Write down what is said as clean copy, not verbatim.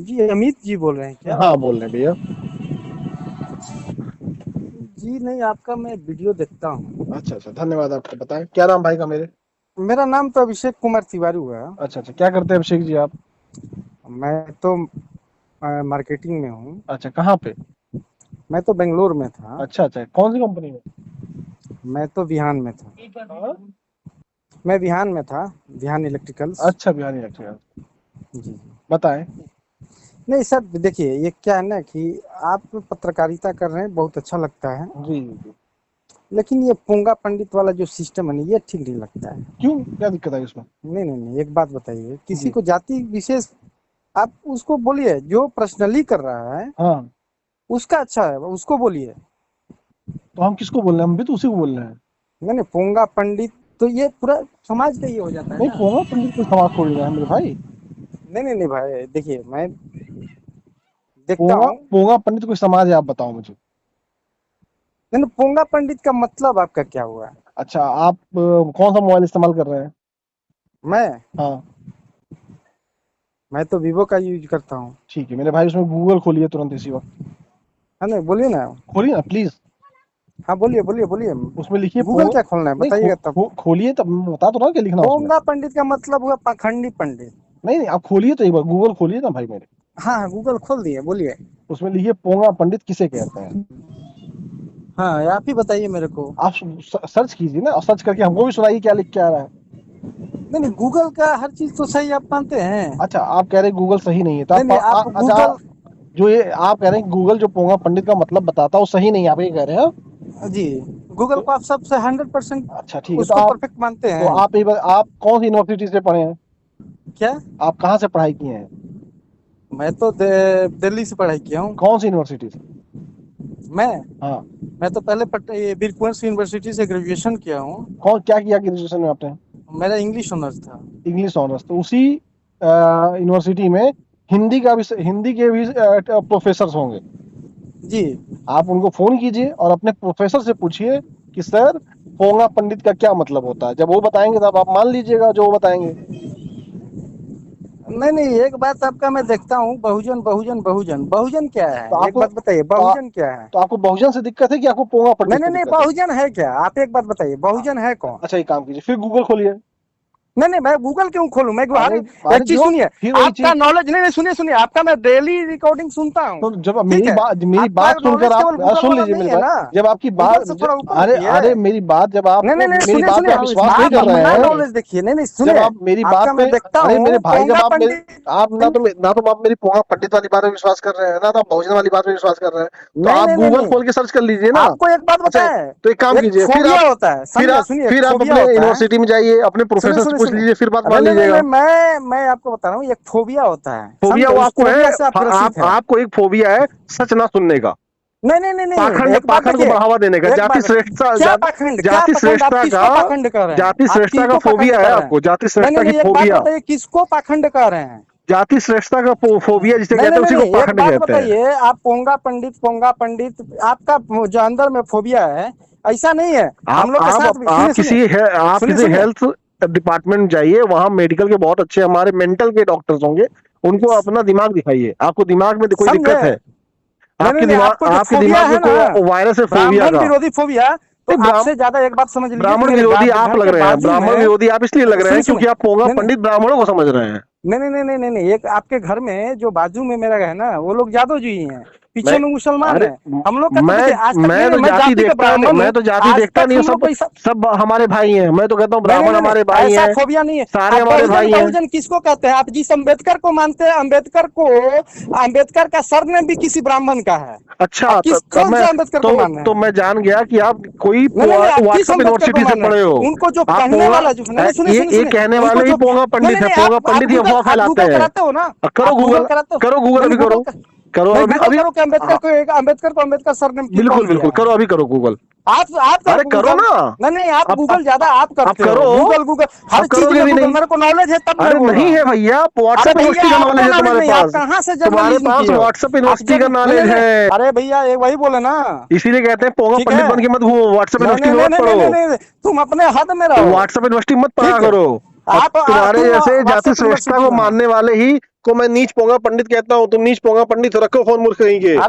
जी अमित जी बोल रहे हैं क्या? हाँ बोल रहे हैं भैया। जी नहीं, आपका मैं वीडियो देखता हूँ। अच्छा अच्छा, धन्यवाद आपका। बताएं क्या नाम भाई का मेरे? मेरा नाम तो अभिषेक कुमार तिवारी हुआ। अच्छा अच्छा, क्या करते हैं अभिषेक जी आप? मैं तो मार्केटिंग में हूँ। अच्छा, कहाँ पे? मैं तो बेंगलोर में था। अच्छा अच्छा, कौन सी कंपनी में? मैं तो बिहान में था। हाँ? मैं बिहान में था, बिहान इलेक्ट्रिकल्स। अच्छा, बिहारी एक्टर। जी जी। बताएं। नहीं सर, देखिए ये क्या है ना कि आप पत्रकारिता कर रहे हैं, बहुत अच्छा लगता है। जी जी जी। लेकिन ये पोंगा पंडित वाला जो सिस्टम है ना, ये ठीक नहीं लगता है। क्यों, क्या दिक्कत है इसमें? नहीं नहीं नहीं, एक बात बताइए, किसी जी। को जाति विशेष आप उसको बोलिए, जो पर्सनली कर रहा है हाँ, उसका अच्छा है, उसको बोलिए। तो हम किसको बोल रहे हैं? हम भी तो उसी को बोल रहे हैं। नहीं नहीं, पोंगा पंडित तो ये पूरा समाज का ये हो जाता है नहीं, ना। पोंगा पंडित कोई समाज थोड़ी ना है मेरे भाई। नहीं नहीं नहीं भाई, देखिए मैं देखता पोंगा हूँ। पोंगा पंडित कोई समाज है, आप बताओ मुझे। नहीं नहीं, पोंगा पंडित का मतलब आपका क्या हुआ? अच्छा, आप कौन सा मोबाइल इस्तेमाल कर रहे हैं? मैं हाँ। मैं तो वीवो का यूज करता हूँ। ठीक है मेरे भाई, उसमें गूगल खोलिए तुरंत इसी वक्त। है ना, बोलिए ना। खोलिए ना प्लीज। हाँ बोलिए बोलिए बोलिए। उसमें लिखिए गूगल क्या खोलना है नहीं, बताइएगा तब। खोलिए तब मैं बता तो रहा हूँ क्या लिखना है उसमें। पोंगा पंडित का मतलब हुआ पाखंडी पंडित। नहीं नहीं, आप खोलिए तो एक बार गूगल खोलिए ना भाई मेरे। हाँ हाँ, गूगल खोल दिए, बोलिए। उसमें लिखिए पोंगा पंडित किसे कहते हैं। हाँ, आप ही बताइए मेरे को। आप सर्च कीजिए ना, और सर्च करके हमको भी सुनाइए क्या लिख के आ रहा है। नहीं नहीं, गूगल का हर चीज तो सही आप मानते हैं। अच्छा, आप कह रहे हैं गूगल सही नहीं है तो नहीं नहीं, आप अच्छा, गूगल। जो ये आप कह रहे हैं गूगल जो पोंगा पंडित का मतलब बताता है वो सही नहीं है, आप ये कह रहे हैं? जी, गूगल तो को आप सबसे 100% अच्छा ठीक है, उसको परफेक्ट मानते तो हैं आप एक बार, आप कौन सी यूनिवर्सिटी से पढ़े हैं? क्या? आप कहाँ से पढ़ाई किए हैं? मैं तो दिल्ली से पढ़ाई किया हूँ। कौन सी यूनिवर्सिटी से? मैं हाँ। मैं तो पहले ये वीर कुंवर यूनिवर्सिटी से ग्रेजुएशन किया हूँ। कौन क्या किया ग्रेजुएशन में आपने? मेरा इंग्लिश ऑनर्स था। इंग्लिश ऑनर्स, तो उसी यूनिवर्सिटी में हिंदी के भी प्रोफेसर होंगे। जी। आप उनको फोन कीजिए और अपने प्रोफेसर से पूछिए कि सर पोंगा पंडित का क्या मतलब होता है। जब वो बताएंगे तब आप मान लीजिएगा जो वो बताएंगे। नहीं नहीं, एक बात आपका मैं देखता हूँ, बहुजन बहुजन बहुजन बहुजन क्या तो है, एक आपको बात बताइए, तो, आ, बहुजन क्या है? तो आपको बहुजन से दिक्कत है कि आपको पोंगा नहीं पंडित नहीं से नहीं, दिक्कत है? बहुजन है क्या, आप एक बात बताइए, बहुजन है कौन? अच्छा, एक काम कीजिए, फिर गूगल खोलिए। नहीं नहीं, मैं गूगल क्यों खोलूं, मैं हर अरे एक अरे चीज जो सुनिए। फिर वही आपका चीज। नॉलेज, नहीं नहीं, सुनिए सुनिए, आपका मैं डेली रिकॉर्डिंग सुनता हूँ। तो जब ठीक है। मेरी आपका बात सुनकर नॉलेज आप केवल गूगल सुन वाला लीजिए नहीं मेरे है भाई। ना। जब आपकी गूगल बात से थोड़ा ऊपर अरे उठिए। अरे मेरी बात, जब आप नहीं नहीं नहीं, मेरी सुनिए बात सुनिए, पे विश्वास नहीं आप कर रहे अपना हैं। नॉलेज देखिए। नहीं नहीं, जब सुनिए। आप मेरी बात आपका पे, मैं देखता अरे मेरे हूँ भाई, जब पोंगा आप मेरी, पंडित। आप ना तो आप मेरी पोंगा पंडित वाली बात पे विश्वास कर रहे हैं, ना तो आप बहुजन वाली बात पे विश्वास कर रहे हैं, तो नहीं आप नहीं नहीं गूगल नहीं, खोल के सर्च कर लीजिए ना। आपको एक बात अच्छा, बताएं। तो एक काम एक कीजिए, फोबिया होता है, समझे, सुनिए, एक फिर आप फोबिया अपने होता है। यूनिवर्सिटी में जाइए, अपने सुनिए प्रोफेसर से सुनिए पूछ सुनिए। लीजिए, फिर बात नहीं मान नहीं नहीं लीजिएगा। नहीं, मैं आपको बता रहा हूँ, एक फोबिया होता है, फोबिया समझे, वो उस आपको है, फोबिया से आप ग्रसित है। आपको एक फोबिया है सच ना सुनने का, नहीं नहीं नहीं नहीं, एक बात पाखंड को देखिए। बढ़ावा देने का, एक बात, क्या पाखंड, क्या पाखंड, आप किसको पाखंड कर रहे हैं, जाति आप श्रेष्ठता का किसको पाखंड फोबिया है कर रहे हैं? आपको, जाति नहीं नहीं श्रेष्ठता की नहीं, एक बात फोबिया। बताइए, किसको पाखंड कर रहे हैं? जाति श्रेष्ठता का फोबिया जिसे नहीं कहते नहीं हैं नहीं उसी को नहीं, एक पाखंड बात कहते हैं। बताइए, आप पोंगा पंडित आपका जो अंदर में फोबिया है, ऐसा नहीं है। हम लोग के साथ भी, सुनिए सुनिए आप सुनिए किसी सुनिए। हेल्थ डिपार्टमेंट में जाइए, वहां मेडिकल के बहुत अच्छे हमारे मेंटल के डॉक्टर्स होंगे, उनको अपना दिमाग दिखाइए, आपको दिमाग में कोई समझे? दिक्कत है? नहीं नहीं नहीं, आपको जो आपके फोबिया दिमाग में है ना, कोई वायरस है फोबिया ब्राह्मण का। विरोधी फोबिया, तो नहीं, आपसे ज्यादा एक बात समझ लीजिए कि ब्राह्मण मेरे विरोधी आप घर लग के रहे हैं, बाजू ब्राह्मण में। विरोधी आप इसलिए लग रहे सुनिए हैं सुनिए। क्योंकि आप पोंगा नहीं नहीं पंडित ब्राह्मणों को समझ रहे हैं। नहीं नहीं नहीं नहीं नहीं नहीं, एक आपके घर में जो बाजू में मेरा है ना, वो लोग यादव जी ही हैं, पीछे मैं में मुसलमान अरे है। हम लोग का तो देखिए आज तक, नहीं मैं नहीं, तो मैं जाति जाति पे देखता नहीं, ब्राह्मण हूँ। मैं तो जाति आज देखता तक नहीं हूँ, हम लोग सब को ऐसा। सब हमारे भाई हैं। मैं तो कहता हूँ नहीं नहीं ब्राह्मण नहीं हमारे नहीं, भाई ऐसा हैं, फोबिया नहीं है। सारे आप हमारे बहुजन भाई हैं। बहुजन किसको कहते हैं? आप जिस अम्बेडकर को मानते हैं, अम्बेडकर को, अम्बेडकर का सरनेम भी किसी ब्राह्मण का है। अच्छा, आप किस तब कौन मैं से अम्बेडकर को मान रहे तो हैं? मैं जान गया कि आप कोई नहीं नहीं नहीं, आप किस व्हाट्सएप अम्बेडकर को यूनिवर्सिटी से मान रहे पढ़े हो। हैं? उनको जो आप कहने पोंगा वाला जो है, नहीं नहीं, सुनिए सुनिए ये सुनिए। कहने उनको वाले ही जो, पोंगा नहीं पंडित नहीं है, नहीं, पोंगा आप पंडित ही गूगल, अफवाह आप फैलाते गूगल हैं। कराते हो ना? करो आप गूगल गूगल, कराते हो? करो गूगल, नहीं अभी नहीं, करो, करो नहीं, अभी गूगल अभी। करो कि अम्बेडकर को अम्बेडकर सरनेम क्यों बिल्कुल कौन दिया बिल्कुल, है? करो अभी, करो गूगल। आप कर अरे करो गूगल। ना। नहीं नहीं, आप अब गूगल ज्यादा आप अब करते हो, करो। गूगल गूगल हर अब चीज करोगे में भी गूगल, नहीं। मेरे को नॉलेज है तब मैं अरे बोल रहा नहीं है हूँ। भैया, अरे व्हाट्सएप भैया, यूनिवर्सिटी का आपको नॉलेज है नॉलेज तुम्हारे नहीं है, आप पास। कहाँ से तुम्हारे जर्नलिज्म पास किए हो? व्हाट्सएप आप यूनिवर्सिटी का नहीं नहीं नॉलेज नहीं, है। अरे भैया ये वही बोले ना। इसीलिए कहते हैं पोंगा ठीक पंडित है। बन के मत घूमो, व्हाट्सएप नहीं यूनिवर्सिटी नहीं में नहीं मत नहीं पढ़ो। नहीं नहीं नहीं, तुम अपने हद में रहो। व्हाट्सएप यूनिवर्सिटी मत पढ़ा ठीक है। करो। अब तुम्हारे तुम जैसे जाति व्हाट्सएप श्रेष्ठता यूनिवर्सिटी को में हो। मानने वाले ही को मैं नीच पोंगा पंडित कहता हूँ, तुम नीच पोंगा पंडित हो, रखो फोन मूर्ख कहीं के।